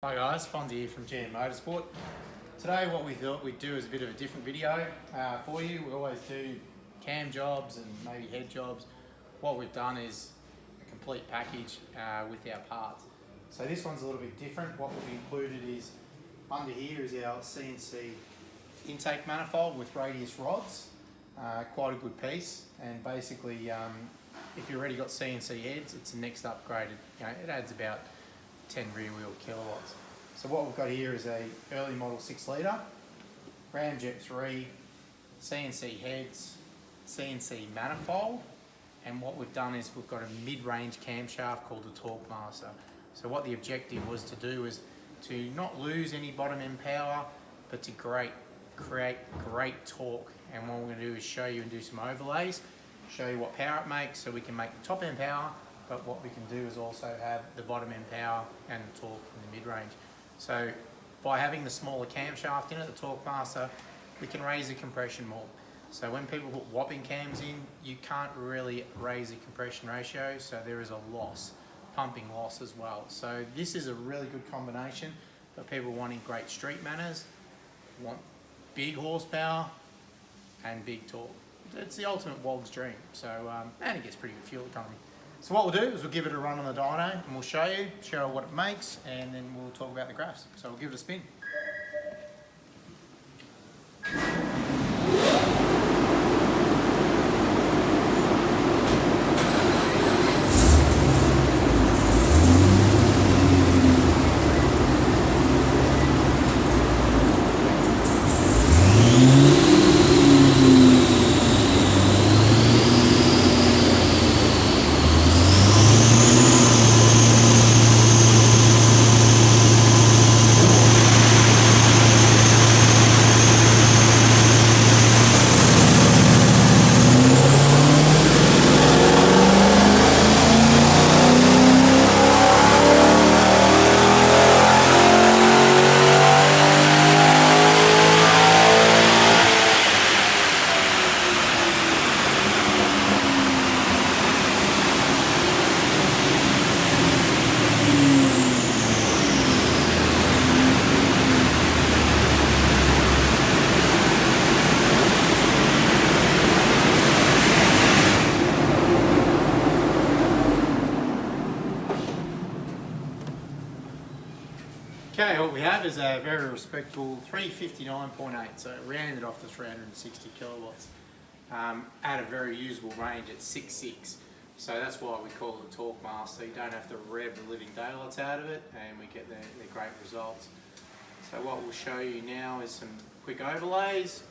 Hi guys, Fonzie here from Motorsport. Today what we thought we'd do is a bit of a different video for you. We always do cam jobs and maybe head jobs. What we've done is a complete package with our parts. So this one's a little bit different. What we've included is, under here is our CNC intake manifold with radius rods. Quite a good piece, and basically if you've already got CNC heads, it's the next upgraded. It adds about 10 rear wheel kilowatts. So what we've got here is a early model 6 litre, Ramjet 3, CNC heads, CNC manifold, and what we've done is we've got a mid-range camshaft called the Torque Master. So what the objective was to do is to not lose any bottom end power, but to create great torque. And what we're going to do is show you and do some overlays, show you what power it makes so we can make the top end power, but what we can do is also have the bottom end power and the torque in the mid-range. So by having the smaller camshaft in it, the Torque Master, we can raise the compression more. So when people put whopping cams in, you can't really raise the compression ratio, so there is a loss, pumping loss as well. So this is a really good combination for people wanting great street manners, want big horsepower and big torque. It's the ultimate WOG's dream. So and it gets pretty good fuel economy. So what we'll do is we'll give it a run on the dyno and we'll show you what it makes, and then we'll talk about the graphs. So we'll give it a spin. Okay, what we have is a very respectable 359.8, so rounded off to 360 kilowatts at a very usable range at 6.6. So that's why we call it a Torque Master. You don't have to rev the living daylights out of it, and we get the great results. So what we'll show you now is some quick overlays.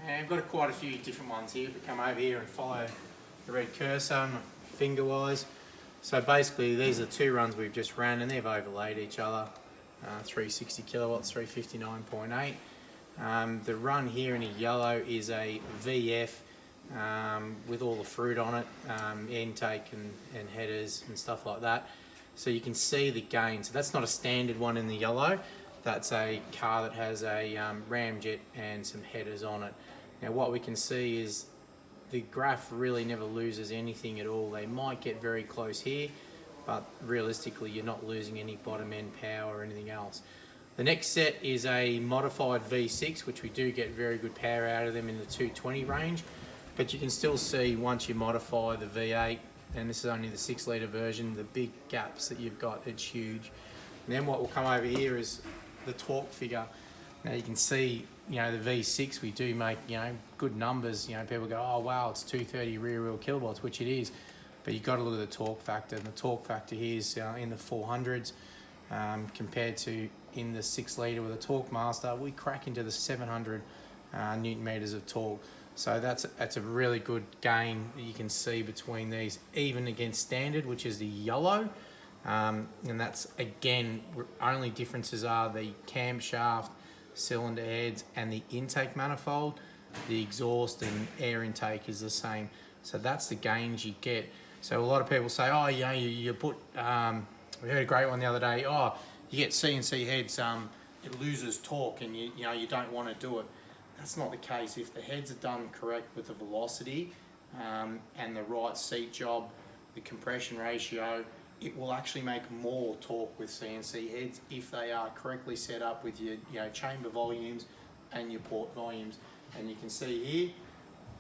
And we've got quite a few different ones here. If we come over here and follow the red cursor finger-wise. So basically these are two runs we've just ran and they've overlaid each other, 360 kilowatts, 359.8. The run here in a yellow is a VF with all the fruit on it, intake and headers and stuff like that. So you can see the gain. So that's not a standard one in the yellow, that's a car that has a ramjet and some headers on it. Now what we can see is the graph really never loses anything at all. They might get very close here, but realistically you're not losing any bottom end power or anything else. The next set is a modified V6, which we do get very good power out of them in the 220 range, but you can still see once you modify the V8, and this is only the 6 litre version, the big gaps that you've got, it's huge. And then what will come over here is the torque figure. Now you can see, the V6 we do make, good numbers. People go, oh wow, it's 230 rear wheel kilowatts, which it is, but you've got to look at the torque factor, and the torque factor here is in the 400s compared to in the 6 litre with a Torque Master, we crack into the 700 Newton meters of torque. So that's a really good gain that you can see between these, even against standard, which is the yellow. And that's, again, only differences are the camshaft, cylinder heads and the intake manifold. The exhaust and air intake is the same. So that's the gains you get. So a lot of people say, oh yeah, you put, we heard a great one the other day, oh, you get CNC heads, it loses torque and you don't want to do it. That's not the case. If the heads are done correct with the velocity and the right seat job, the compression ratio, it will actually make more torque with CNC heads if they are correctly set up with your chamber volumes and your port volumes. And you can see here,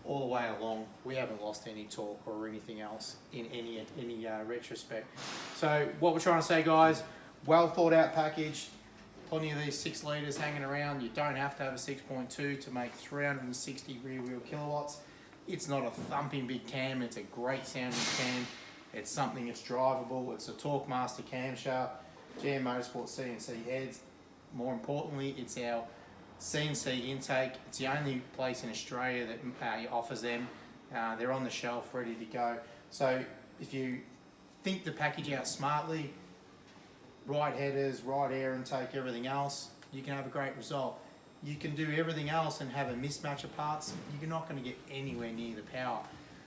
all the way along, we haven't lost any torque or anything else in any retrospect. So what we're trying to say, guys, well thought out package, plenty of these 6 litres hanging around. You don't have to have a 6.2 to make 360 rear wheel kilowatts. It's not a thumping big cam, it's a great sounding cam. It's something that's drivable. It's a Torque Master camshaft, GM Motorsport CNC heads. More importantly, it's our CNC intake. It's the only place in Australia that offers them. They're on the shelf ready to go. So if you think the package out smartly, right headers, right air intake, everything else, you can have a great result. You can do everything else and have a mismatch of parts. You're not going to get anywhere near the power.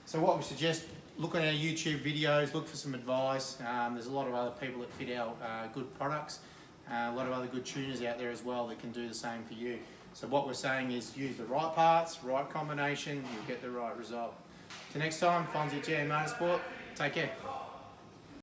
So what we suggest, look at our YouTube videos, look for some advice. There's a lot of other people that fit our good products. A lot of other good tuners out there as well that can do the same for you. So what we're saying is use the right parts, right combination, you'll get the right result. Till next time, Fonzie at GM Motorsport, take care.